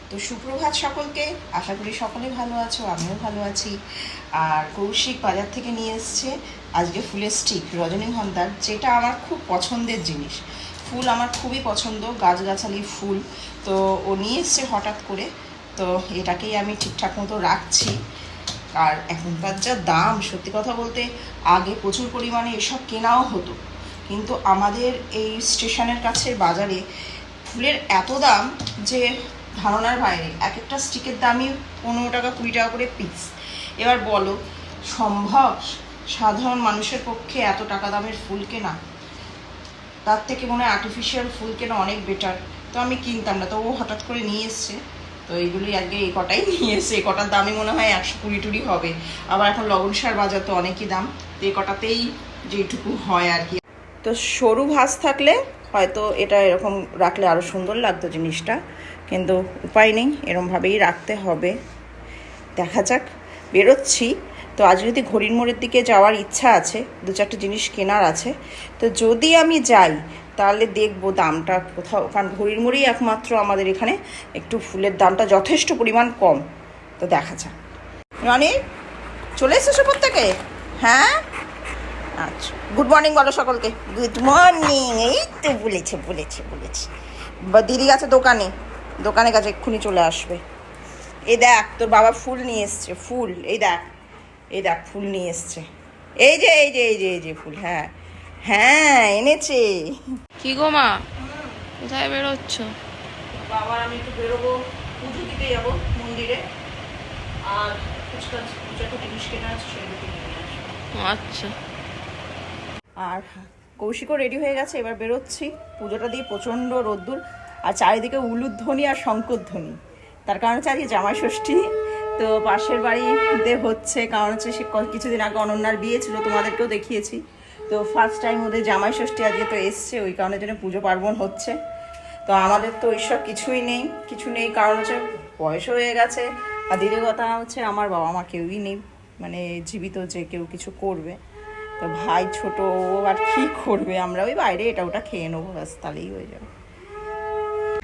তো সুপ্রভাত সকলকে, আশা করি সকলে ভালো আছো, আমিও ভালো আছি। আর কৌশিক বাজার থেকে নিয়ে এসছে আজকে ফুলের স্টিক, রজনীগন্ধার, যেটা আমার খুব পছন্দের জিনিস। ফুল আমার খুবই পছন্দ, গাছগাছালি ফুল। তো ও নিয়ে এসছে হঠাৎ করে, তো এটাকেই আমি ঠিকঠাক মতো রাখছি। আর এখনকার যা দাম, সত্যি কথা বলতে আগে প্রচুর পরিমাণে এসব কেনাও হতো, কিন্তু আমাদের এই স্টেশনের কাছের বাজারে ফুলের এত দাম যে ধারণার বাইরে। এক একটা স্টিকের দামই 15 টাকা 20 টাকা করে পিস। এবার বলো, সম্ভব সাধারণ মানুষের পক্ষে এত টাকা দামের ফুল কেনা? তার থেকে মনে হয় আর্টিফিশিয়াল ফুল কেনা অনেক বেটার। তো আমি কিনতাম না, তো ও হঠাৎ করে নিয়ে এসছে, তো এইগুলোই আগে এই কটাই নিয়ে এসছে। এই কটার দামই মনে হয় 120 টুড়ি হবে। আবার এখন লবণ সার বাজার তো অনেকই দাম, তো এই কটাতেই যেটুকু হয় আর কি। তো সরু ভাঁজ থাকলে হয়তো এটা এরকম রাখলে আরও সুন্দর লাগতো জিনিসটা, কিন্তু উপায় নেই, এরমভাবেই রাখতে হবে। দেখা যাক, বেরোচ্ছি। তো আজ যদি ঘড়ির মোড়ের দিকে যাওয়ার ইচ্ছা আছে, 2-4টে জিনিস কেনার আছে। তো যদি আমি যাই তাহলে দেখবো দামটা কোথাও, কারণ ঘড়ির মোড়েই একমাত্র আমাদের এখানে একটু ফুলের দামটা যথেষ্ট পরিমাণ কম। তো দেখা যাক। রনি, চলে এসেছো সব থেকে? হ্যাঁ, আচ্ছা, গুড মর্নিং বলো সকলকে। Good morning. এই তো বলেছে বলেছে বলেছে। বা দিদি গেছে দোকানে, দোকানে গেছে, এক্ষুনি চলে আসবে। এই দেখ, তোর বাবা ফুল নিয়ে এসছে, ফুল। এই দেখ, এই দেখ, ফুল নিয়ে এসছে। এই যে এই যে এই যে এই যে ফুল। হ্যাঁ হ্যাঁ, এনেছে। কি গো মা, কোথায় বেরোচ্ছ? বাবার আমি একটু বেরোবো, পুজো দিতে যাবো মন্দিরে। আর ফুচকা একটা জিনিস কেনা আছে, সেগুলো কিনে নিয়ে আসবো। আচ্ছা। আর কৌশিকও রেডি হয়ে গেছে, এবার বেরোচ্ছি। পুজোটা দিয়ে প্রচণ্ড রোদ্দুর, আর চারিদিকে উলুধ্বনি আর শঙ্করধ্বনি। তার কারণ হচ্ছে আজকে জামাই ষষ্ঠী। তো পাশের বাড়িতে হচ্ছে, কারণ হচ্ছে সে কিছুদিন আগে অনন্যার বিয়ে ছিল, তোমাদেরকেও দেখিয়েছি। তো ফার্স্ট টাইম ওদের জামাই ষষ্ঠী আজকে তো এসছে, ওই কারণের জন্য পুজো পার্বণ হচ্ছে। তো আমাদের তো ওইসব কিছুই নেই, কিছু নেই, কারণ হচ্ছে বয়স হয়ে গেছে। আর দ্বিতীয় কথা হচ্ছে আমার বাবা মা কেউই নেই, মানে জীবিত যে কেউ কিছু করবে। তো ভাই ছোট, ও আর কি করবে, আমরা ওই বাইরে এটা ওটা খেয়ে নেবো, ব্যাস, তাহলেই হয়ে যাবে।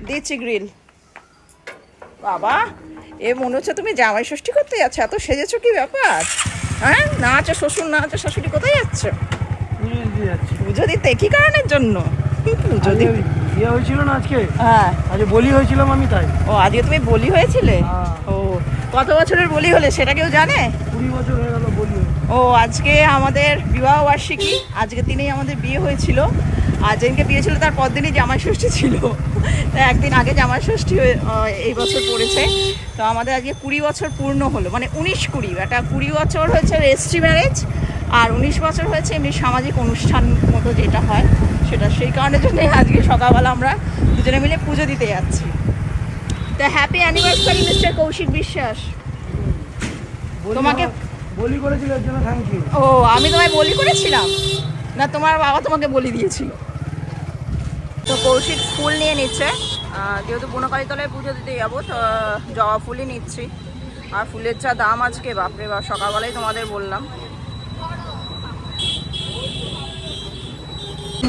দিচ্ছি গ্রিল। বাবা, এ মনে হচ্ছে তুমি জামাই ষষ্ঠী করতে যাচ্ছ, এত সেজেছো, কি ব্যাপার? হ্যাঁ, না আছে শ্বশুর, না আছে শাশুড়ি, কোথায় যাচ্ছ? পুজো দিতে? কি কারণের জন্য পুজো দিতে? বিয়ে হয়েছিল না আজকে? হ্যাঁ, আজকে বলি হয়েছিলাম আমি, তাই। ও আজকে তুমি বলি হয়েছিলে? ও, কত বছরের বলি হলে সেটা কেউ জানে? 20 বছর হয়ে গেল বলি। ও, আজকে আমাদের বিবাহ বার্ষিকী, আজকের দিনেই আমাদের বিয়ে হয়েছিল। আর যেদিনকে বিয়ে ছিল তার পরদিনই জামাই ষষ্ঠী ছিল। তো একদিন আগে জামাই ষষ্ঠী এই বছর পড়েছে। তো আমাদের আজকে 20 বছর পূর্ণ হলো, মানে 19-20, এটা 20 বছর হয়েছে রেজিস্ট্রি ম্যারেজ, আর 19 বছর হয়েছে এমনি সামাজিক অনুষ্ঠান মতো যেটা হয় সেটা। সেই কারণের জন্যই আজকে সকালবেলা আমরা দুজনে মিলে পুজো দিতে যাচ্ছি। তো হ্যাপি অ্যানিভার্সারি মিস্টার কৌশিক বিশ্বাস। তোমাকে বলি করেছিল, এর জন্য থ্যাংক ইউ। ও, আমি তোমায় বলি করেছিলাম না, তোমার বাবা তোমাকে বলি দিয়েছিল। তো কৌশিক ফুল নিয়ে নিচ্ছে, যেহেতু বনকালীতলায় পুজো দিতে যাবো, তো জবা ফুলই নিচ্ছি। আর ফুলের যা দাম আজকে, বাপরে বাপ, সকালবেলায় তোমাদের বললাম।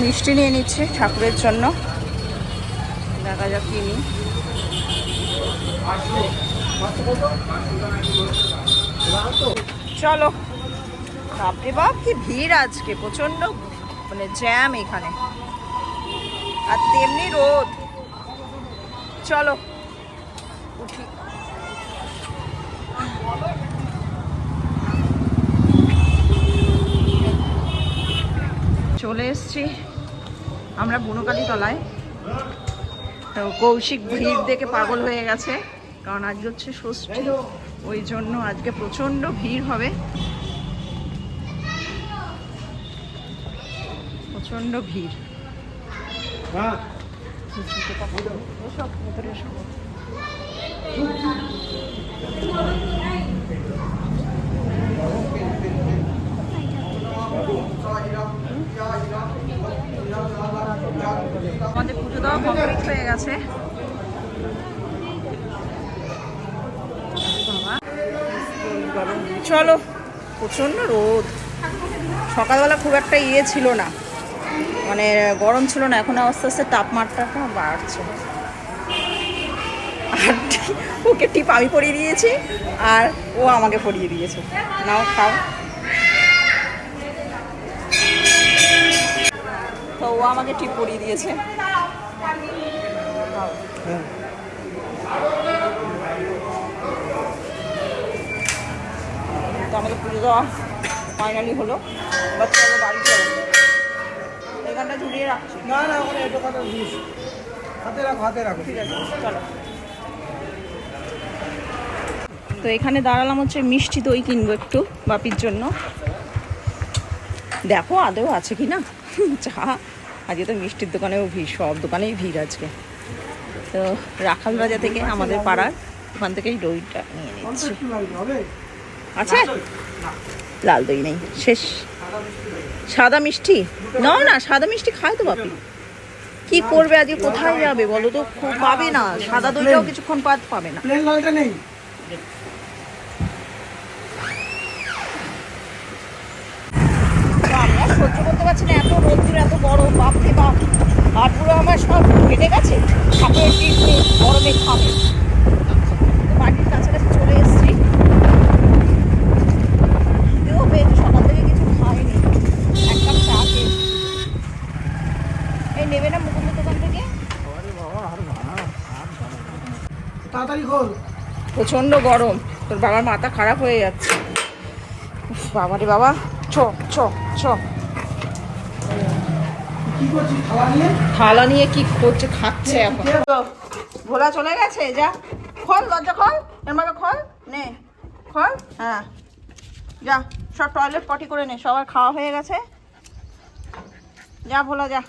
মিষ্টি নিয়ে নিচ্ছে ঠাকুরের জন্য, দেখা যাক কি নিই। চলো। বাপরে বাপ, কি ভিড় আজকে, প্রচন্ড মানে জ্যাম এখানে, আর তেমনি রোদ। চলো উঠি। চলে এসছি আমরা বনকালীতলায়। তো কৌশিক ভিড় দেখে পাগল হয়ে গেছে, কারণ আজকে হচ্ছে ষষ্ঠী, ওই জন্য আজকে প্রচন্ড ভিড় হবে, প্রচন্ড ভিড়। আমাদের পুজো দেওয়া কমপ্লিট হয়ে গেছে। চলো, প্রচন্ড রোদ, সকালবেলা খুব একটা ছিল না, মানে গরম ছিল না, এখন আস্তে আস্তে তাপমাত্রাটা বাড়ছে। আর ওকে টিপ আমি পরিয়ে দিয়েছি আর ও আমাকে পরিয়ে দিয়েছে। নাও খাও। তো ও আমাকে টিপ পরিয়ে দিয়েছে। হ্যাঁ তো আমাদের পুজো দেওয়া ফাইনালি হলো। এবার চলো বাড়ি চলো। এখানটা ঝুলিয়ে রাখছি। না না ওখানে এটা কথা দিস, হাতে রাখো ঠিক আছে চলো। তো এখানে দাঁড়ালাম হচ্ছে মিষ্টি দই কিনবো একটু বাপির জন্য। দেখো আদৌ আছে কি না চা। আজকে তো মিষ্টির দোকানেও ভিড়, সব দোকানেই ভিড় আজকে। তো রাখাল রাজা থেকে আমাদের পাড়ার ওখান থেকেই দইটা নিয়ে নিচ্ছি। একটু লাগবে, হবে? আছে লাল দই নেই, শেষ। সাদা মিষ্টি নাও না, সাদা মিষ্টি খায় তো বাপি। কি করবে আজকে, কোথায় যাবে বলো তো? খুব পাবে না, সাদা দইটাও কিছুক্ষণ বাদ পাবে না। প্লেন লালটা নেই। তো আমি আর সহ্য করতে পারছি না, এত রোদ্দুর, এত গরম, বাপরে বাপ। আর পুরো আমার সব ফেটে গেছে, ঠাকুরের টিপ নেই, গরমে খাবে। তো বাড়ির কাছাকাছি চলে এসেছি। খিদেও পেয়েছে, সকাল থেকে কিছু খাইনি, এক কাপ চা খেয়েছি। এই নেবে না মুকুন্দ দোকান থেকে? তাড়াতাড়ি খোল। প্রচন্ড গরম, তোর বাবার মাথা খারাপ হয়ে যাচ্ছে। উফ, বাবা রে বাবা, ছ ছ ছ। কি করছিস খাওয়া নিয়ে? থালা নিয়ে কি করছে, খাচ্ছে এখন। ভোলা চলে গেছে, যা খোল, দরজা খোল, এরমাকে খোল, নে খোল। হ্যাঁ যা, সব টয়লেট পটি করে নে, সবার খাওয়া হয়ে গেছে। যা ভোলা যা।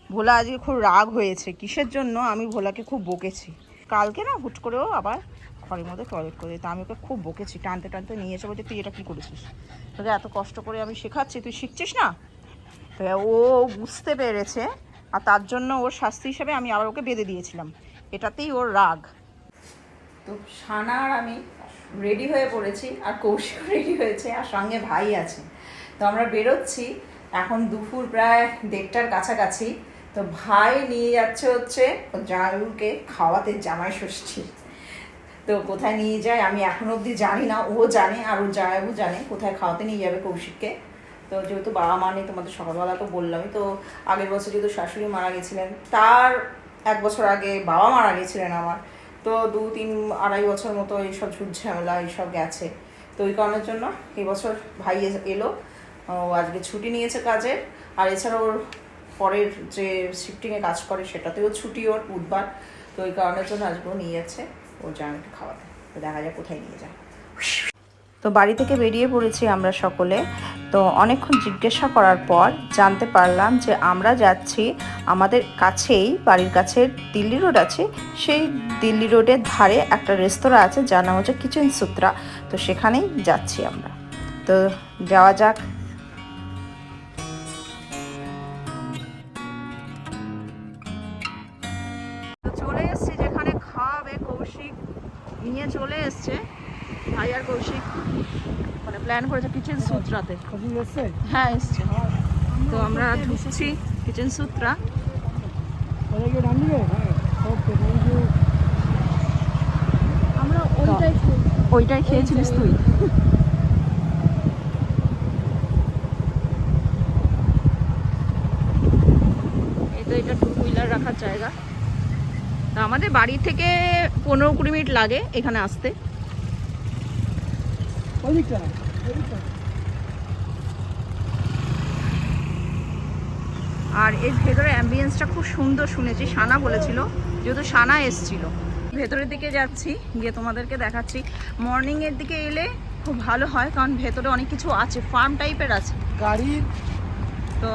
ভোলা আজকে খুব রাগ হয়েছে, কিসের জন্য আমি ভোলাকে খুব বকেছি। কালকে না হুট করেও আবার ঘরের মধ্যে টয়লেট করে দিতে, আমি ওকে খুব বকেছি, টানতে টানতে নিয়ে এসে বলছে তুই এটা কী করেছিস, তোকে এত কষ্ট করে আমি শেখাচ্ছি, তুই শিখছিস না। তো ও বুঝতে পেরেছে, আর তার জন্য ওর শাস্তি হিসেবে আমি আবার ওকে বেঁধে দিয়েছিলাম, এটাতেই ওর রাগ। তো সানা আর আমি রেডি হয়ে পড়েছি, আর কৌশিক রেডি হয়েছে, আর সঙ্গে ভাই আছে। তো আমরা বেরোচ্ছি, এখন দুপুর প্রায় 1:30টার কাছাকাছি। তো ভাই নিয়ে যাচ্ছে হচ্ছে জামাইকে খাওয়াতে, জামাই ষষ্ঠী। তো কোথায় নিয়ে যায় আমি এখনো অবধি জানি না, ও জানে আর ওর জামাইবাবু জানে কোথায় খাওয়াতে নিয়ে যাবে কৌশিককে। তো যেহেতু বাবা মা নেই, তোমাদের সকালবেলা তো বললামই, তো আগের বছর যেহেতু শাশুড়ি মারা গেছিলেন, তার 1 বছর আগে বাবা মারা গেছিলেন আমার। তো 2-3-2.5 বছর মতো এইসব ঝুট ঝামেলা এইসব গেছে। তো ওই কারণের জন্য এবছর ভাই এলো, ও আজকে ছুটি নিয়েছে কাজের। আর এছাড়া ওর পরের যে শিফটিংয়ে কাজ করে সেটাতেও ছুটি ওর, বুধবার। তো ওই কারণের জন্য আজকেও নিয়ে যাচ্ছে ওর জামাইকে খাওয়াতে। তো দেখা যাক কোথায় নিয়ে যায়। তো বাড়ি থেকে বেরিয়ে পড়েছি আমরা সকলে। তো অনেকক্ষণ জিজ্ঞাসা করার পর জানতে পারলাম যে আমরা যাচ্ছি আমাদের কাছেই, বাড়ির কাছে দিল্লি রোড আছে, সেই দিল্লি রোডের ধারে একটা রেস্তোরাঁ আছে যার নাম হচ্ছে কিচেন সূত্রা। তো সেখানেই যাচ্ছি আমরা। তো যাওয়া যাক। চলে এসছি যেখানে খাওয়াবে, কৌশিক নিয়ে চলে এসছে, ভাই আর কৌশিক মানে প্ল্যান করেছে কিচেন সূত্রাতে। কখন এসছে? হ্যাঁ এসছে। তো আমরা ঢুকছি কিচেন সূত্রা। ওরা গিয়ে ডান দিবে? ওকে, থ্যাংক ইউ। আমরা ওইটাই খেয়েছিলিস তুই? এই তো এটা 2 হুইলার রাখার জায়গা। তা আমাদের বাড়ি থেকে 15-20 মিনিট লাগে এখানে আসতে। ওইদিকটা। আর এর ভেতরে অ্যাম্বিয়েন্সটা খুব সুন্দর শুনেছি, সানা বলেছিল, যেহেতু সানা এসছিল। ভেতরের দিকে যাচ্ছি, গিয়ে তোমাদেরকে দেখাচ্ছি। মর্নিংয়ের দিকে এলে খুব ভালো হয়, কারণ ভেতরে অনেক কিছু আছে, ফার্ম টাইপের আছে গাড়ির। তো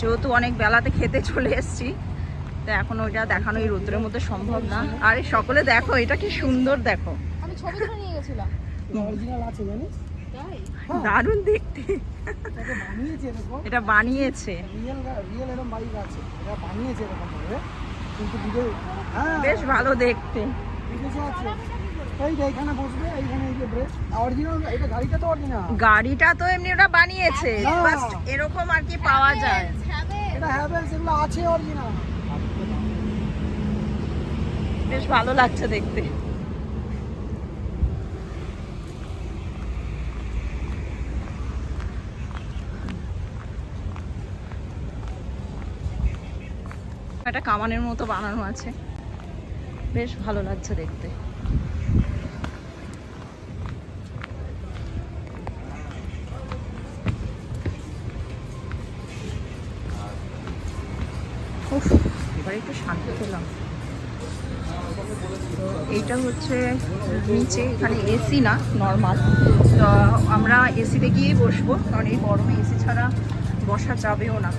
যেহেতু অনেক বেলাতে খেতে চলে এসছি, তো এখন ওইটা দেখানো এই রোদ্রের মধ্যে সম্ভব না। আরে সকলে দেখো এটা কি সুন্দর, দেখো আমি ছবি তুলে নিয়ে গেছিলাম। অরিজিনাল আছে জানিস? তাই? দারুণ দেখতে। এটা বানিয়েছে এরকম। এটা বানিয়েছে, রিয়েল এরকম বাইক আছে, এটা বানিয়েছে এরকম ভাবে, কিন্তু ভিডিও হ্যাঁ বেশ ভালো দেখতে। বিদেশে আছে। এই যে এখানে বসবে, এইখানে এই যে ব্রেক অরিজিনাল, এটা গাড়িটা তো অরিজিনাল। গাড়িটা তো এমনি ওটা বানিয়েছে, না। জাস্ট এরকম আর কি পাওয়া যায়। এটা হ্যাভেলস, এগুলো আছে অরিজিনাল। বেশ ভালো লাগছে দেখতে। একটা কামানের মতো বানানো আছে, বেশ ভালো লাগছে দেখতে। উফ, এবার একটু শান্তি পেলাম। তো এইটা হচ্ছে নিচে, এখানে এসি না, নর্মাল। তো আমরা এসিতে গিয়েই বসবো, কারণ এই গরমে এসি ছাড়া বসা যাবেও না।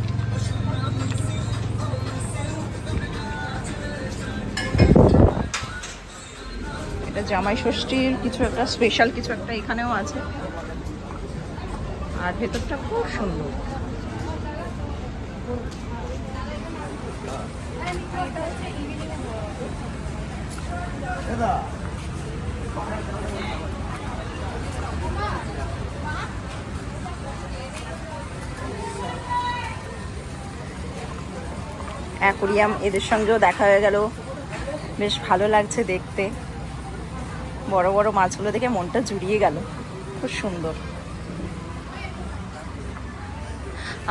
এটা জামাই ষষ্ঠীর কিছু একটা স্পেশাল কিছু একটা এখানেও আছে। আর ভেতরটা খুব সুন্দর। অ্যাকোরিয়াম এদের সঙ্গেও দেখা হয়ে গেল, বেশ ভালো লাগছে দেখতে। বড় বড় মাছগুলো দেখে মনটা জুড়িয়ে গেল, খুব সুন্দর।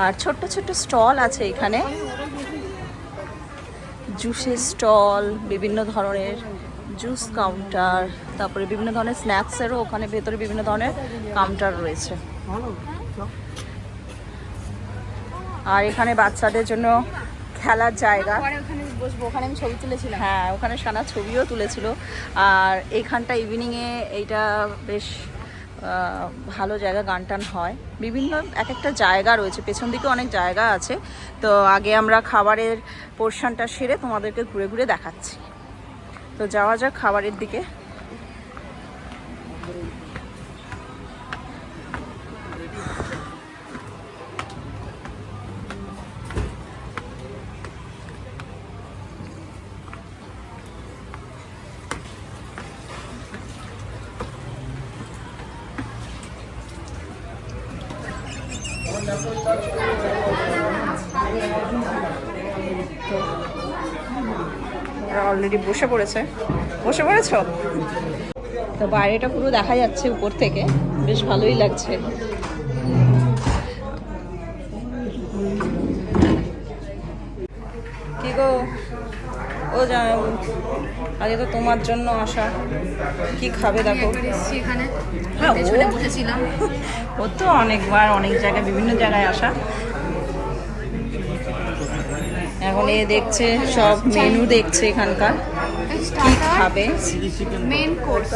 আর ছোট্ট ছোট্ট স্টল আছে এখানে, জুসের স্টল, বিভিন্ন ধরনের জুস কাউন্টার, তারপরে বিভিন্ন ধরনের স্ন্যাক্সেরও ওখানে ভেতরে বিভিন্ন ধরনের কাউন্টার রয়েছে। আর এখানে বাচ্চাদের জন্য খেলার জায়গা, ওখানে বসবো, ওখানে আমি ছবি তুলেছিলাম। হ্যাঁ, ওখানে সানা ছবিও তুলেছিল। আর এখানটা ইভিনিংয়ে এইটা বেশ ভালো জায়গা, গান টান হয়, বিভিন্ন এক একটা জায়গা রয়েছে, পেছন দিকে অনেক জায়গা আছে। তো আগে আমরা খাবারের পোর্শনটা সেরে তোমাদেরকে ঘুরে ঘুরে দেখাচ্ছি। তো যাওয়া যাক খাবারের দিকে। অলরেডি বসে পড়েছে, বসে পড়েছ? তো বাইরেটা পুরো দেখা যাচ্ছে উপর থেকে, বেশ ভালোই লাগছে। কি গো, ও জানো আগে তো তোমার জন্য আসা, কি খাবে দেখো। এখানে হ্যাঁ, পেছনে বসেছিলাম। ও তো অনেকবার অনেক জায়গায় বিভিন্ন জায়গায় আসা। এখন এ দেখছে সব মেনু, দেখছে এখানকার কি খাবে। Main course.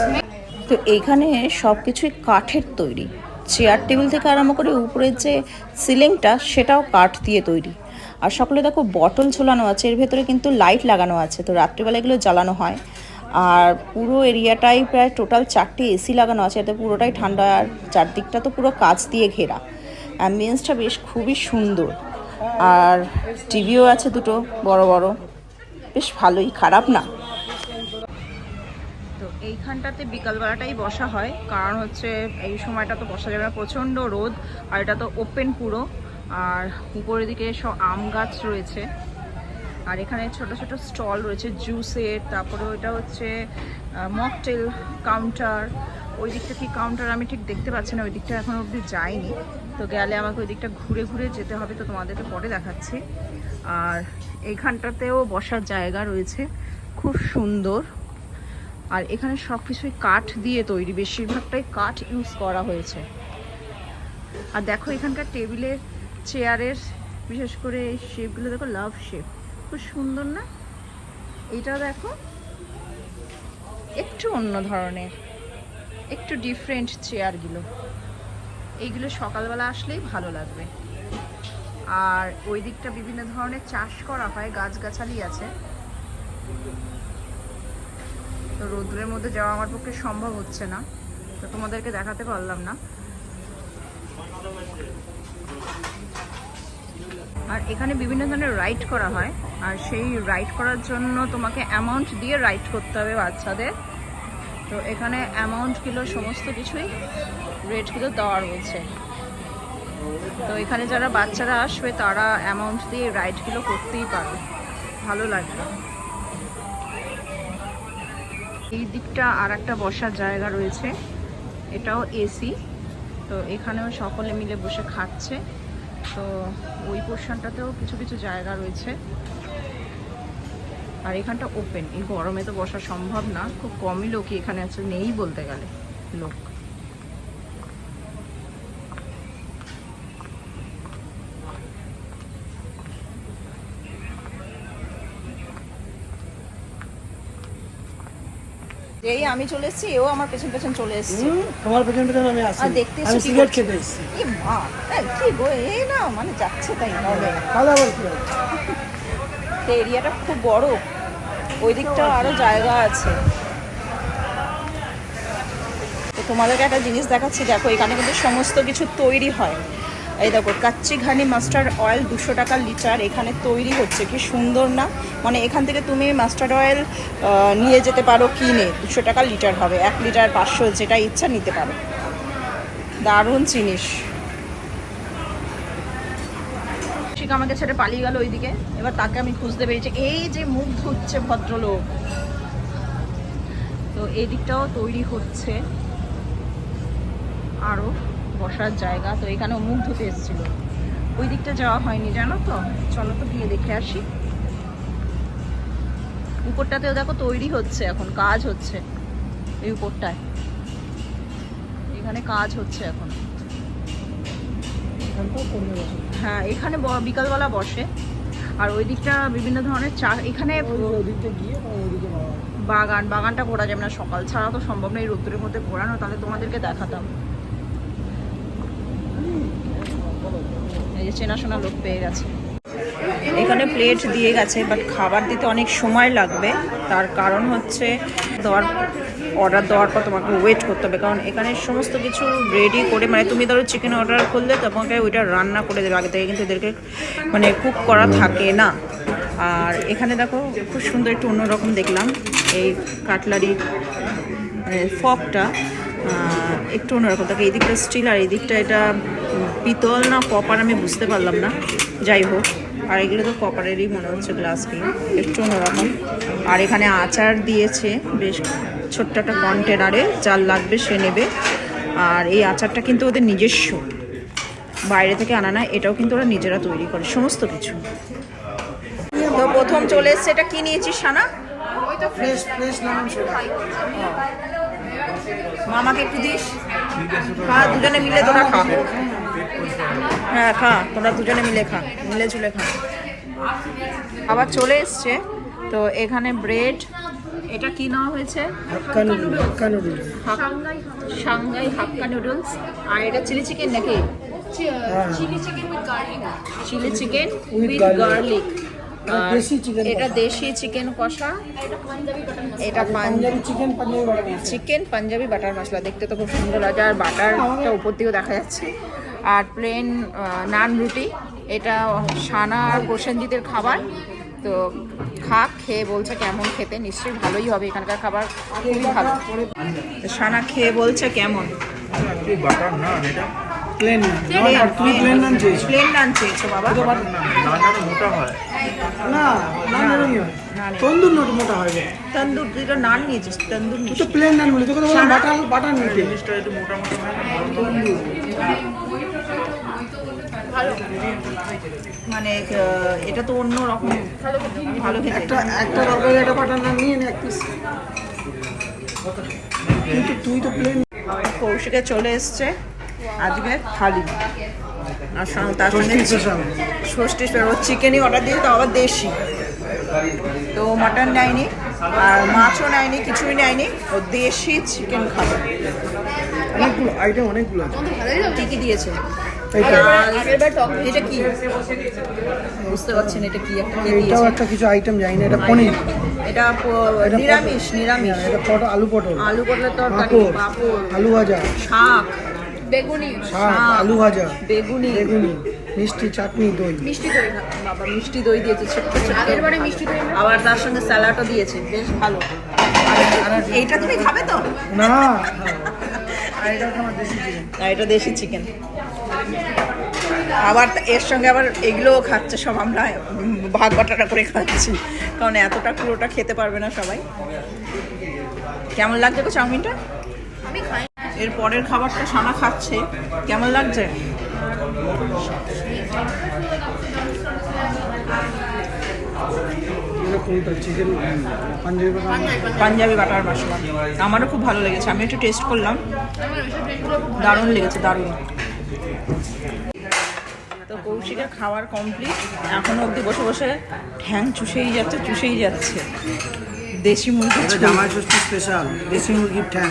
তো এইখানে সব কিছুই কাঠের তৈরি, চেয়ার টেবিল থেকে আরম্ভ করে উপরের যে সিলিংটা সেটাও কাঠ দিয়ে তৈরি। আর সকলে দেখো বটল ঝোলানো আছে, এর ভেতরে কিন্তু লাইট লাগানো আছে, তো রাত্রিবেলা এগুলো জ্বালানো হয়। আর পুরো এরিয়াটাই প্রায় টোটাল 4টে এসি লাগানো আছে, এতে পুরোটাই ঠান্ডা। আর চারদিকটা তো পুরো কাঁচ দিয়ে ঘেরা, অ্যাম্বিয়েন্সটা বেশ খুবই সুন্দর। আর টিভিও আছে দুটো বড় বড়, বেশ ভালোই, খারাপ না। তো এইখানটাতে বিকালবেলাটাই বসা হয়, কারণ হচ্ছে এই সময়টা তো বসা যাবে না, প্রচণ্ড রোদ। আর এটা তো ওপেন পুরো। আর উপরের দিকে সব আম গাছ রয়েছে। আর এখানে ছোট ছোট স্টল রয়েছে জুসের, তারপরে ওইটা হচ্ছে মকটেল কাউন্টার। ওই দিকটা কি কাউন্টার আমি ঠিক দেখতে পাচ্ছি না, ওই দিকটা এখনো অবধি যাইনি। তো গেলে আমাকে ওই দিকটা ঘুরে ঘুরে যেতে হবে, তো তোমাদেরকে পরে দেখাচ্ছি। আর এইখানটাতেও বসার জায়গা রয়েছে, খুব সুন্দর। আর এখানে সব কিছুই কাঠ দিয়ে তৈরি, বেশিরভাগটাই কাঠ ইউজ করা হয়েছে। আর দেখো এখানকার টেবিলের, চেয়ারের, বিশেষ করে এই শেপগুলো দেখো, লাভ শেপ, খুব সুন্দর না? এইটাও দেখো একটু অন্য ধরনের, একটু ডিফারেন্ট চেয়ারগুলো। এইগুলো সকালবেলা আসলেই ভালো লাগবে। আর ওই দিকটা বিভিন্ন ধরনের চাষ করা হয়, গাছগাছালি আছে। তো রোদ্রের মধ্যে যাওয়া আমার পক্ষে সম্ভব হচ্ছে না, তো তোমাদেরকে দেখাতে পারলাম না। আর এখানে বিভিন্ন ধরনের রাইড করা হয়, আর সেই রাইড করার জন্য তোমাকে অ্যামাউন্ট দিয়ে রাইড করতে হবে বাচ্চাদের। তো এখানে অ্যামাউন্টগুলো সমস্ত কিছুই রেটগুলো দেওয়া রয়েছে। তো এখানে যারা বাচ্চারা আসবে তারা অ্যামাউন্ট দিয়ে রাইডগুলো করতেই পারবে, ভালো লাগবে। এই দিকটা আর একটা বসার জায়গা রয়েছে, এটাও এসি। তো এখানেও সকলে মিলে বসে খাচ্ছে। তো ওই পোর্শনটাতেও কিছু কিছু জায়গা রয়েছে। আর এখানটা ওপেন, এই গরমে তো বসা সম্ভব না, খুব কমই লোকই এখানে আছে, নেই বলতে গেলে লোক। এই আমি চলে এসেছি, এও আমার পেছন পেছন চলে এসেছে। তোমার পেছন পেছন আমি আসি, আর দেখতে আমি এসেছি সিগারেট খেতে এসেছি। কি মা, কি গো, এই না মানে যাচ্ছে তাই হবে। তাহলে আবার কি হবে? তো এরিয়াটা খুব বড়, ওই দিকটাও আরো জায়গা আছে। তো তোমাদেরকে একটা জিনিস দেখাচ্ছি, দেখো এখানে কিন্তু সমস্ত কিছু তৈরি হয়। এই দেখো কাচ্চি ঘানি মাস্টার্ড অয়েল 200 টাকা লিটার এখানে তৈরি হচ্ছে, কি সুন্দর না? মানে এখান থেকে তুমি মাস্টার্ড অয়েল নিয়ে যেতে পারো কিনে, 200 টাকা লিটার হবে, 1 লিটার 500 যেটা ইচ্ছা নিতে পারো। দারুণ জিনিস। ঠিক আমাকে ছেড়ে পালিয়ে গেল ওইদিকে, এবার তাকে আমি খুঁজতে পেরেছি। এই যে মুখ ধুচ্ছে ভদ্রলোক, তো এই দিকটাও তৈরি হচ্ছে আরো বসার জায়গা। তো এখানেও মুখ ধুতে এসেছিল, ওই দিকটা যাওয়া হয়নি জানো তো। চলো তো গিয়ে দেখে আসি। উপরটাতেও দেখো তৈরি হচ্ছে, এখন কাজ হচ্ছে এই উপরটায়, এখানে কাজ হচ্ছে এখন। হ্যাঁ এখানে বিকালবেলা বসে। আর ওই দিকটা বিভিন্ন ধরনের চা, এখানে বাগানটা ঘোরা যাবে না, সকাল ছাড়া তো সম্ভব না এই রোদ্দুরের মধ্যে ঘোরানো, তাহলে তোমাদেরকে দেখাতাম। এই যে চেনাশোনা লোক পেয়ে গেছে। এখানে প্লেট দিয়ে গেছে, বাট খাবার দিতে অনেক সময় লাগবে। তার কারণ হচ্ছে অর্ডার দেওয়ার পর তোমাকে ওয়েট করতে হবে, কারণ এখানে সমস্ত কিছু রেডি করে, মানে তুমি ধরো চিকেন অর্ডার করলে তোমাকে ওইটা রান্না করে দেবে আগে থেকে, কিন্তু এদেরকে মানে কুক করা থাকে না। আর এখানে দেখো খুব সুন্দর একটু অন্যরকম দেখলাম, এই কাটলারি মানে ফকটা একটু অন্যরকম থাকে। এই দিকটা স্টিল আর এই দিকটা এটা পিতল না কপার আমি বুঝতে পারলাম না, যাই হোক। আর এগুলো তো কপারেরই মনে হচ্ছে, গ্লাসগুলো একটু অন্যরকম। আর এখানে আচার দিয়েছে বেশ ছোট্ট একটা কন্টেনারে, যার লাগবে সে নেবে। আর এই আচারটা কিন্তু ওদের নিজস্ব, বাইরে থেকে আনা না, এটাও কিন্তু ওরা নিজেরা তৈরি করে সমস্ত কিছু। তো প্রথম চলে এসছে, এটা কি নিয়েছিস Sana? Fresh fresh lemon soda. মামাকে একটু দিস, খা দুজনে মিলে, তোরা খা। হ্যাঁ খা, তোরা দুজনে মিলে খা, মিলে ঝুলে খা। আবার চলে এসছে। তো এখানে ব্রেড, এটা কি নেওয়া হয়েছে? সাংঘাই হাক্কা নুডলস। আর এটা চিলি চিকেন নাকি? Chilli chicken with garlic. এটা দেশি চিকেন কষা, এটা পাঞ্জাবি চিকেন পাঞ্জাবি বাটার মশলা। দেখতে তো খুব সুন্দর লাগে, আর বাটারটা উপর দিকেও দেখা যাচ্ছে। আর প্লেন নান রুটি, এটা সানা আর প্রসেনজিতের খাবার। তো খেয়ে বলছে কেমন খেতে, নিশ্চয়ই ভালোই হবে, এখানকার খাবার খুবই ভালো। সানা খেয়ে বলছে কেমন। বাটার নান, এটা প্লেন নান। তুমি প্লেন নান চেয়েছো? প্লেন নান চেয়েছো বাবা? নান মোটা হয় না, নান এরকমই হয়, তন্দুর নোট মোটা হয়। তন্দুর, তুই তো নান নিয়েছিস, তন্দুর তুই তো প্লেন নান বলি, তোকে তো বললাম বাটার বাটার নিতে। জিনিসটা একটু মোটা মোটা হয়, মানে এটা তো অন্য রকম ভালো খেতে। একটা তরকারি একটা বাটার নান নিয়ে নে এক পিস। কিন্তু তুই তো প্লেন। কৌশিকে চলে এসছে আজকে থালি, আর তার সঙ্গে ষষ্ঠী ও চিকেনই অর্ডার দিয়ে, তো আবার দেশি। তো মাটন নেয়নি আর মাছও নেয়নি, কিছুই নেয়নি, ও দেশি চিকেন খাবে। অনেকগুলো আইটেম, অনেকগুলো আছে। কি কি দিয়েছে? এইটা এটা কি বুঝতে পারছেন, এটা কি একটা কি এটাও দিয়েছে? একটা কিছু আইটেম জানি না, এটা পনির, এটা নিরামিষ। এটা পটল, আলু পটল, আলু পটলের তরকারি, পাঁপড়, পাঁপড়, আলু ভাজা, শাক, শাক, আলু ভাজা, বেগুনি, মিষ্টি, চাটনি, দই। বাবা মিষ্টি দই দিয়েছে ছোট্ট ছোট্ট। আবার তার সঙ্গে স্যালাডও দিয়েছে, বেশ ভালো। আর এইটা তুমি খাবে তো? না, আর এটা হচ্ছে আমার দেশি চিকেন। আর এটা দেশি চিকেন। আবার এর সঙ্গে আবার এগুলোও খাচ্ছে সব, আমরা ভাগ বাটাটা করে খাচ্ছি, কারণ এতটা পুরোটা খেতে পারবে না সবাই। কেমন লাগছে গো চাউমিনটা? আমি খাই এর পরের খাবারটা সানা খাচ্ছে, কেমন লাগছে? কোনটা chicken Punjabi butter Punjabi butter masala আমারও খুব ভালো লেগেছে, আমি একটু টেস্ট করলাম, দারুণ লেগেছে, দারুণ। তো কৌশিকের খাওয়ার কমপ্লিট, এখনো অবধি বসে বসে ঠ্যাং চুষেই যাচ্ছে। দেশি মুরগি জামাই ষষ্ঠী স্পেশাল দেশি মুরগির ঠ্যাং।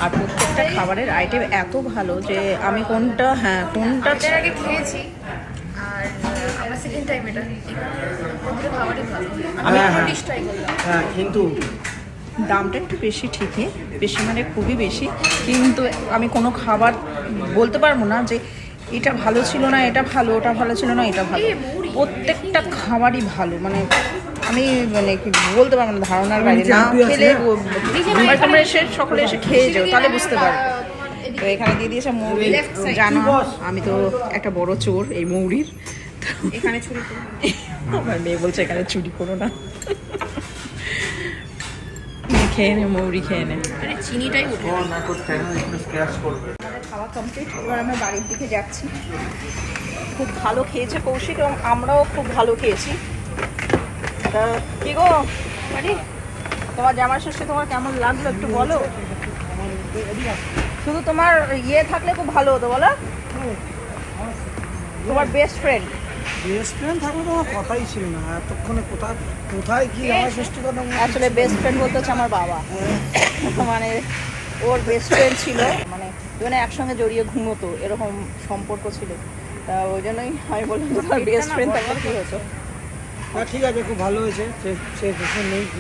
আর প্রত্যেকটা খাবারের আইটেম এত ভালো যে আমি কোনটা এর আগে খেয়েছি আর আমার সেকেন্ড টাইম এটা প্রত্যেকটা খাবারই ভালো। আমি হ্যাঁ, হ্যাঁ। ডিশ ট্রাই করলাম। হ্যাঁ কিন্তু দামটা একটু বেশি, ঠিকই বেশি মানে খুবই বেশি, কিন্তু আমি কোনো খাবার বলতে পারবো না যে এটা ভালো ছিল না, এটা ভালো, ওটা ভালো ছিল না, এটা ভালো। প্রত্যেকটা খাবারই ভালো, মানে আমি মানে কি বলতে পারবো না, ধারণার বাইরে। না খেলে তোমরা এসে সকলে এসে খেয়ে যাও, তাহলে বুঝতে পারবে। তো এখানে দিয়ে দিয়েছে মৌরি, জানো আমি তো একটা বড় চোর এই মৌরির। এখানে ছুরি করো। আমার মেয়ে বলছে এখানে চুরি করো না, খেয়ে নে মৌরি, খেয়ে নে। আরে চিনিটাই উঠে না তো ঠ্যাং একটু স্ক্র্যাচ করবে। খাওয়া কমপ্লিট, এবার আমরা বাড়ির দিকে যাচ্ছি। খুব ভালো খেয়েছে কৌশিক এবং আমরাও খুব ভালো খেয়েছি। তা কি গো বাড়ি, তোমার জামাই ষষ্ঠী তোমার কেমন লাগলো একটু বলো? শুধু তোমার ইয়ে থাকলে খুব ভালো হতো, বলো, তোমার বেস্ট ফ্রেন্ড। রেস্টুরেন্ট থাকলে তো আমার কথাই ছিল না, এতক্ষণে কোথায় কি জামাই ষষ্ঠী কথা আসলে বেস্ট ফ্রেন্ড বলতে হচ্ছে আমার বাবা, মানে ওর বেস্ট ফ্রেন্ড ছিল, মানে দুজনে একসঙ্গে জড়িয়ে ঘুমোতো, এরকম সম্পর্ক ছিল। তা ওই জন্যই আমি বললাম তোমার বেস্ট ফ্রেন্ড থাকলে কী হতো। না ঠিক আছে, খুব ভালো হয়েছে। সে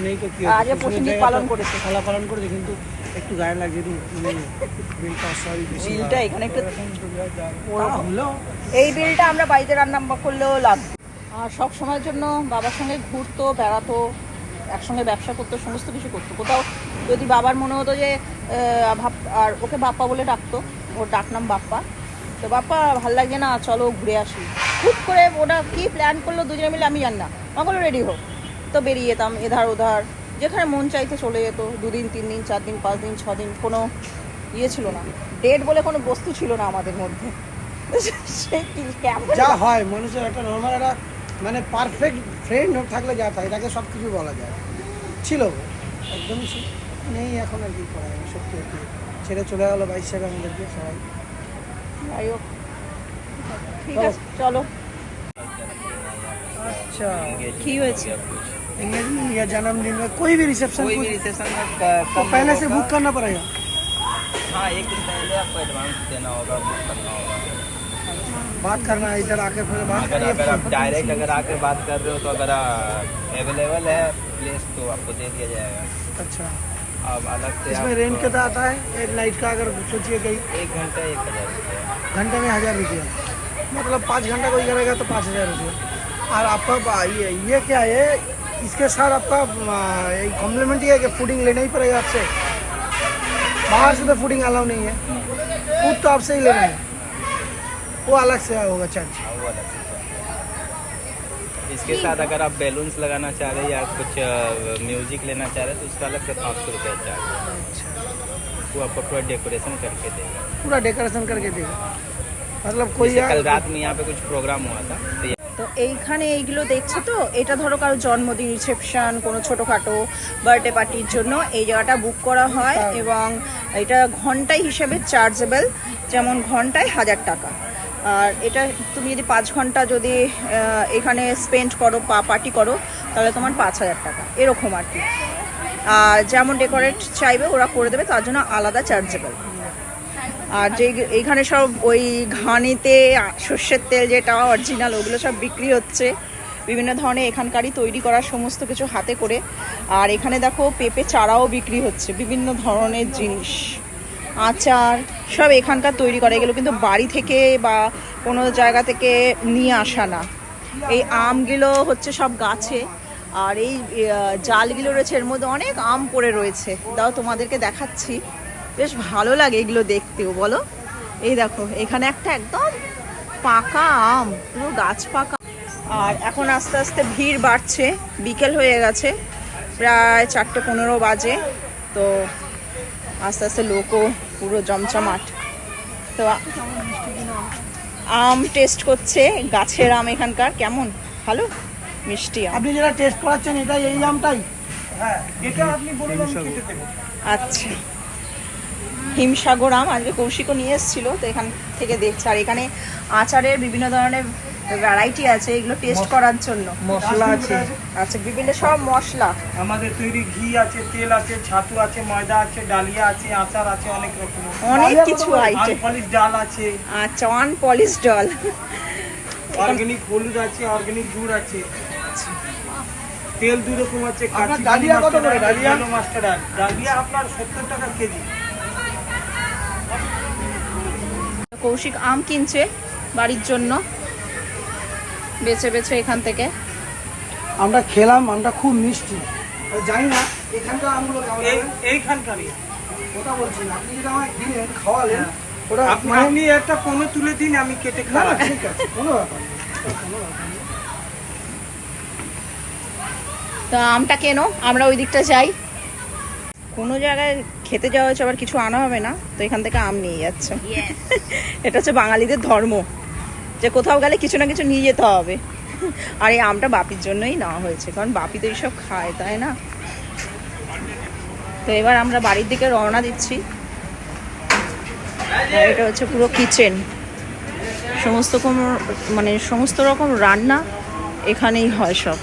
নেই তো কি আজকে প্রসঙ্গিক পালন করেছে, পালন করেছে, কিন্তু একটু গায়ে লাগছে, একটু মানে বিলটা সরি বেশি বিলটা এখানে একটু হলো। এই বিলটা আমরা বাড়িতে রান্না করলেও লাগবে। আর সব সময়ের জন্য বাবার সঙ্গে ঘুরতো, বেড়াতো, একসঙ্গে ব্যবসা করতো, সমস্ত কিছু করতো। কোথাও যদি বাবার মনে হতো যে আর ওকে বাপ্পা বলে ডাকতো, ওর ডাকনাম বাপ্পা। তো বাপ্পা ভাল লাগছে না, চলো ঘুরে আসি। হুট করে ওরা কী প্ল্যান করলো দুজনে মিলে আমি জানি না, আমার বললো রেডি হোক, তো বেরিয়ে যেতাম এধার ওধার, যেখানে মন চাইতে চলে যেত। 2 দিন 3 দিন 4 দিন 5 দিন 6 দিন, কোনো ইয়ে ছিল না, ডেট বলে কোনো বস্তু ছিল না আমাদের মধ্যে। সে কি কেমন যা হয় মানুষের একটা নর্মাল একটা মানে পারফেক্ট ফ্রেন্ড থাকলে যা থাকে তাকে সব কিছু বলা যায়, ছিল একদমই নেই এখন। আর কি করা যায়, সত্যি আর কি ছেড়ে চলে গেলো 22 সালে আমাদেরকে সবাই। যাই হোক, ঠিক আছে চলো। अच्छा কি হয়েছে? एंगेजमेंट या जन्मदिन में कोई भी रिसेप्शन तो पहले से बुक करना पड़ेगा। हाँ, एक दिन पहले आपको एडवांस देना होगा, बुक करना होगा। बात करना है इधर आके, फिर बात अगर आप डायरेक्ट अगर आके बात कर रहे हो तो अगर अवेलेबल है प्लेस तो आपको दे दिया जाएगा। अच्छा, अब अलग से इसमें रेंट कितना आता है एक नाइट का? अगर सोचिए कहीं 1 घंटा 1000 रुपये। घंटे में 1000 रुपये, मतलब 5 घंटा कोई करेगा तो 5000 रुपये। और आपका ये क्या है, इसके साथ आपका कॉम्प्लीमेंट ये है कि फूडिंग लेना ही पड़ेगा आपसे, बाहर से तो फूडिंग अलाउ नहीं है, फूड तो आपसे ही लेना है, वो अलग से होगा चार्ज। हाँ, वो अलग से चाहिए। इसके साथ अगर आप बैलून्स लगाना चाह रहे हैं या कुछ म्यूजिक लेना चाह रहे हैं तो उसका अलग से 500 रुपये चार्ज है। वो आपको पूरा डेकोरेशन करके देगा, पूरा डेकोरेशन करके देगा, मतलब कोई जैसे कल रात में यहाँ पे कुछ प्रोग्राम हुआ था तो তো এইখানে এইগুলো দেখছো তো, এটা ধরো কারো জন্মদিন, রিসেপশন, কোনো ছোটোখাটো বার্থডে পার্টির জন্য এই জায়গাটা বুক করা হয় এবং এটা ঘন্টায় হিসেবে চার্জেবল, যেমন ঘন্টায় 1000 টাকা। আর এটা তুমি যদি 5 ঘন্টা যদি এখানে স্পেন্ড করো, পার্টি করো, তাহলে তোমার 5000 টাকা, এরকম আর কি। আর যেমন ডেকোরেট চাইবে ওরা করে দেবে, তার জন্য আলাদা চার্জেবল। আর যে এইখানে সব ওই ঘানিতে সর্ষের তেল যেটা অরিজিনাল, ওগুলো সব বিক্রি হচ্ছে বিভিন্ন ধরনের, এখানকারই তৈরি করার সমস্ত কিছু হাতে করে। আর এখানে দেখো পেঁপে চারাও বিক্রি হচ্ছে, বিভিন্ন ধরনের জিনিস, আচার সব এখানকার তৈরি করা, এগুলো কিন্তু বাড়ি থেকে বা কোনো জায়গা থেকে নিয়ে আসা না। এই আমগুলো হচ্ছে সব গাছে, আর এই জালগুলো রয়েছে, এর মধ্যে অনেক আম পড়ে রয়েছে। দাও তোমাদেরকে দেখাচ্ছি, বেশ ভালো লাগে এগুলো দেখতেও, বলো এই দেখো এখানে একটা একদম পাকা আম, পুরো গাছ পাকা। আর এখন আস্তে আস্তে ভিড় বাড়ছে, বিকেল হয়ে গেছে, প্রায় 4:15 বাজে। তো আস্তে আস্তে লোকও পুরো জমজমাট। তো আম টেস্ট করছে, গাছের আম এখানকার। কেমন? ভালো মিষ্টি আম। আপনি যেটা টেস্ট করাচ্ছেন এটাই এই আমটাই? হ্যাঁ, এটা আপনি বলুন আমি কেটে দেবো। আচ্ছা, হিমসাগর আম আজকে কৌশিকও নিয়ে এসেছিলো, তো এখান থেকে দেখছে। আর এখানে আচারের বিভিন্ন ধরনের ভ্যারাইটি আছে, এগুলো টেস্ট করার জন্য। মশলা আছে, আচ্ছা, বিভিন্ন সব মশলা। আমাদের তৈরি ঘি আছে, তেল আছে, ছাতু আছে, ময়দা আছে, ডালিয়া আছে, আচার আছে, অনেক রকমের অনেক কিছু আইটেম। আনপলিশ ডাল আছে, আচ্ছা, আনপলিশ ডাল। অর্গানিক হলুদ আছে, অর্গানিক গুড় আছে, তেল 2 রকম আছে। ডালিয়া কত করে? ডালিয়া মাস্টার ডাল, ডালিয়া আপনার 70 টাকা কেজি। কৌশিক আম কিনছে বাড়ির জন্য, বেছে বেছে এখান থেকে। আমরা খেলাম, আমটা খুব মিষ্টি। জানি না এখানকার আমগুলো কেমন। এইখানকারই ওটা বলছি না, আপনি যেটা আমায় দিলেন, খাওয়ালেন, ওটা আপনি একটা কোনো তুলে দিন, আমি কেটে খাওয়া। ঠিক আছে, কোনো ব্যাপার নেই। তা আমটা কেন, আমরা ওই দিকটা যাই। কোনো জায়গায় খেতে যাওয়া হচ্ছে, আবার কিছু আনা হবে না, তো এখান থেকে আম নিয়ে যাচ্ছে। এটা হচ্ছে বাঙালিদের ধর্ম, যে কোথাও গেলে কিছু না কিছু নিয়ে যেতে হবে। আর এই আমটা বাপির জন্যই নেওয়া হয়েছে, কারণ বাপি তো এইসব খায়, তাই না? তো এবার আমরা বাড়ির দিকে রওনা দিচ্ছি। আর এটা হচ্ছে পুরো কিচেন, সমস্ত রকম রান্না এখানেই হয় সব।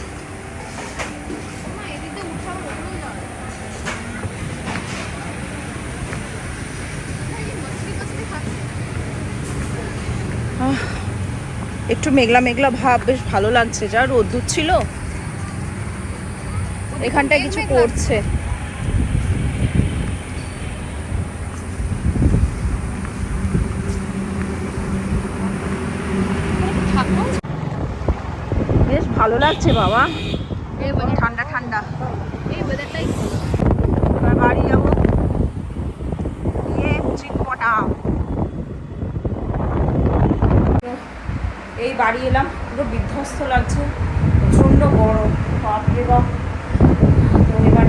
একটু মেঘলা মেঘলা ভাব, বেশ ভালো লাগছে। যা রোদ্দুর ছিল, এখানটায় কিছু করছে। বেশ ভালো লাগছে বাবা, ঠান্ডা ঠান্ডা। এবার বাড়ি যাবো, চিটপটা। এই বাড়ি এলাম, পুরো বিধ্বস্ত লাগছে, প্রচণ্ড গরম, বাপরে বাপ। তো এবার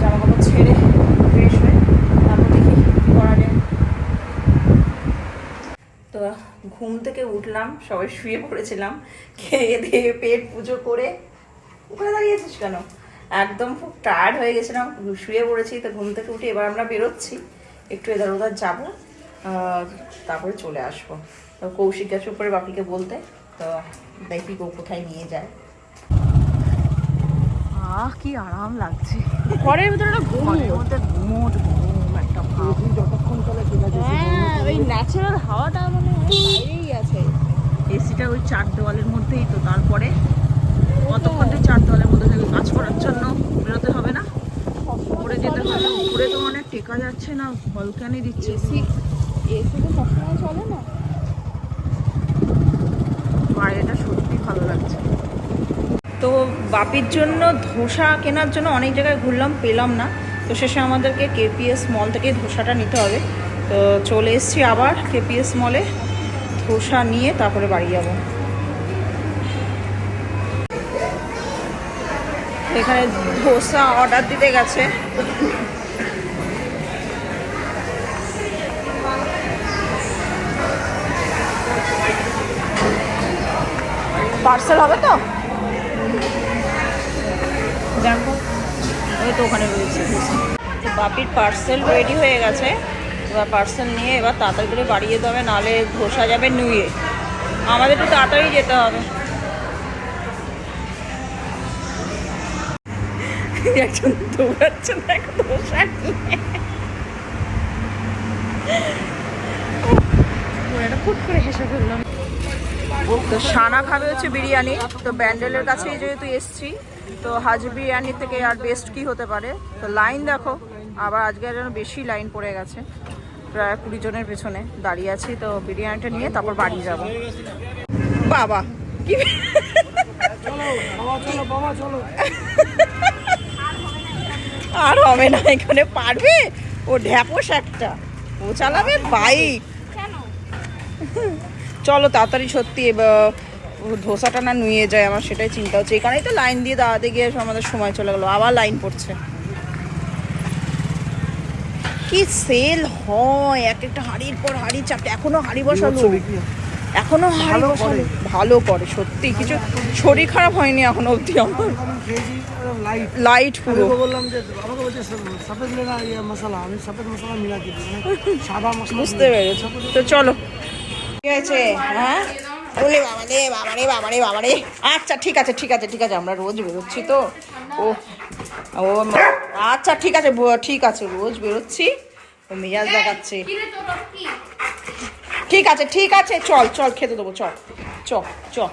জামা কাপড় ছেড়ে ফ্রেশ হয়ে তারপর দেখি কী করা যায়। তো ঘুম থেকে উঠলাম, সবাই শুয়ে পড়েছিলাম, খেয়ে দিয়ে পেট পুজো করে। ওখানে দাঁড়িয়েছিস কেন? একদম খুব টায়ার্ড হয়ে গেছিলাম, শুয়ে পড়েছি। তো ঘুম থেকে উঠে এবার আমরা বেরোচ্ছি, একটু এধার ওধার যাবো, তারপরে চলে আসবো। তো কৌশিক গেছে উপরে বাপিকে বলতে, তো দেখি কোথায় নিয়ে যায়। কি আরাম লাগছে, ঘরের ভিতরে ঘরের মধ্যে ঘুমোট ঘুম একটা ভাব। যতক্ষণ চলে ঠিক আছে। হ্যাঁ, ওই ন্যাচারাল হাওয়াটা মানে বাইরেই আছে। এসিটা ওই 4 দেওয়ালের মধ্যেই, তো তারপরে কতক্ষণ 4 দেওয়ালের মধ্যে থেকে কাজ করার জন্য বেরোতে হবে না, উপরে যেতে হবে। উপরে তো অনেক টেকা যাচ্ছে না, ভলক্যানি দিচ্ছে। এসি তো সবসময় চলে না। বাইরেটা সত্যি ভালো লাগছে। তো বাপির জন্য ধোসা কেনার জন্য অনেক জায়গায় ঘুরলাম, পেলাম না। তো শেষে আমাদেরকে কেপিএস মল থেকে ধোসাটা নিতে হবে। তো চলে এসেছি আবার কেপিএস মলে, ধোসা নিয়ে তারপরে বাড়ি যাব। এখানে ধোসা অর্ডার দিতে গেছে। পার্সেল হবে তো? দেখো ওই তো ওখানে রয়েছে। বাপির পার্সেল রেডি হয়ে গেছে, এবার পার্সেল নিয়ে এবার তাড়াতাড়ি করে বাড়ি যেতে হবে, নাহলে ধোসা যাবে নুয়ে। আমাদের একটু তাড়াতাড়ি যেতে হবে। একজন দৌড়াচ্ছে না ধোসা নিয়ে, ফুট করে হেসে ফেললাম। তো সানা খাবে হচ্ছে বিরিয়ানি। তো ব্যান্ডেলের কাছেই যেহেতু এসছি, তো হাজি বিরিয়ানি থেকে আর বেস্ট কি হতে পারে। তো লাইন দেখো, আবার আজকে যেন বেশি লাইন পড়ে গেছে, প্রায় 20 জনের পেছনে দাঁড়িয়ে আছি। তো বিরিয়ানিটা নিয়ে তারপর বাড়ি যাব। বাবা কি আর হবে না, এখানে পারবে? ও ঢ্যাপস একটা, ও চালাবে বাইক। চলো তাড়াতাড়ি সত্যি ধোসাটা না নুয়ে যায়, আমার সেটাই চিন্তা হচ্ছে। এই কারণেই তো লাইন দিয়ে দাঁড়াতে গিয়ে আমাদের সময় চলে গেলো, আবার লাইন পড়ছে। কি সেল হয়, এক একটা হাঁড়ির পর হাঁড়ি চাপতে, এখনো হাঁড়ি বসালো, এখনো হাঁড়ি বসালো। ভালো করে সত্যি, কিছু শরীর খারাপ হয়নি এখনো অবধি আমার। খেয়েছি লাইট লাইট পুরো। আমি বললাম যে আমাকে বলছে সফেদ লেনা ইয়ে মশলা, আমি সফেদ মশলা মিলা দিই, সাদা মশলা বুঝতে পেরেছি। তো চলো, ঠিক আছে। হ্যাঁ বলে বাবারে বাবারে বাবারে বাবারে। আচ্ছা ঠিক আছে ঠিক আছে ঠিক আছে, আমরা রোজ বেরোচ্ছি তো। ও ও আচ্ছা ঠিক আছে ঠিক আছে, রোজ বেরোচ্ছি, ও মেজাজ দেখাচ্ছে। ঠিক আছে ঠিক আছে, চল চল খেতে দেবো, চল চল চল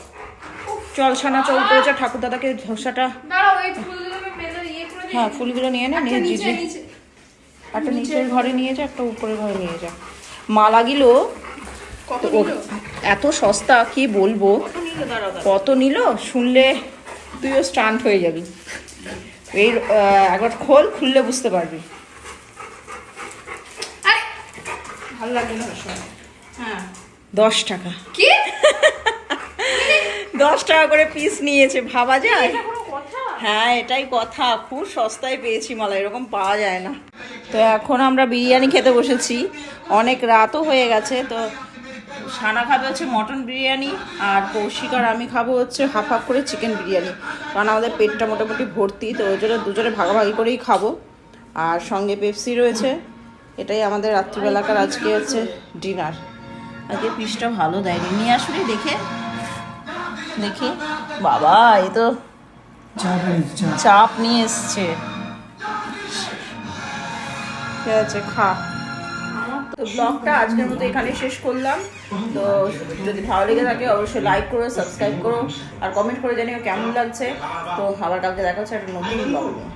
চল ছানা, চল করেছে ঠাকুর দাদাকে ধোসাটা। হ্যাঁ ফুলগুলো নিয়ে নে, নিয়ে জিজি একটা নিচের ঘরে নিয়ে যা, একটা উপরের ঘরে নিয়ে যা। মালাগুলো এত সস্তা কি বলবো, কত নিল শুনলে তুইও স্টান্ট হয়ে যাবি। এই একবার খোল, খুললে বুঝতে পারবি। ভালো লাগবে না হ্যাঁ 10 টাকা কি 10 টাকা করে পিস নিয়েছে, ভাবা যায়? হ্যাঁ এটাই কথা, খুব সস্তায় পেয়েছি মালা, এরকম পাওয়া যায় না। তো এখন আমরা বিরিয়ানি খেতে বসেছি, অনেক রাতও হয়ে গেছে। তো সানা খাবে হচ্ছে মটন বিরিয়ানি, আর কৌশিক আর আমি খাবো হচ্ছে হাফ হাফ করে চিকেন বিরিয়ানি, কারণ আমাদের পেটটা মোটামুটি ভর্তি, তো ওই জন্য দুজনে ভাগাভাগি করেই খাবো। আর সঙ্গে পেপসি রয়েছে। এটাই আমাদের রাত্রিবেলাকার আজকে হচ্ছে ডিনার। আজকে পিসটা ভালো দেয়নি, নিয়ে আসলে দেখে দেখি। বাবা এ তো চাপ নিয়ে এসছে। ঠিক আছে খা। তো ব্লগটা আজকের মতো এখানে শেষ করলাম। তো যদি ভালো লেগে থাকে অবশ্যই লাইক করো, সাবস্ক্রাইব করো, আর কমেন্ট করে জানিও কেমন লাগছে। তো আবার কালকে দেখা হচ্ছে একটা নতুন ব্লগ নিয়ে।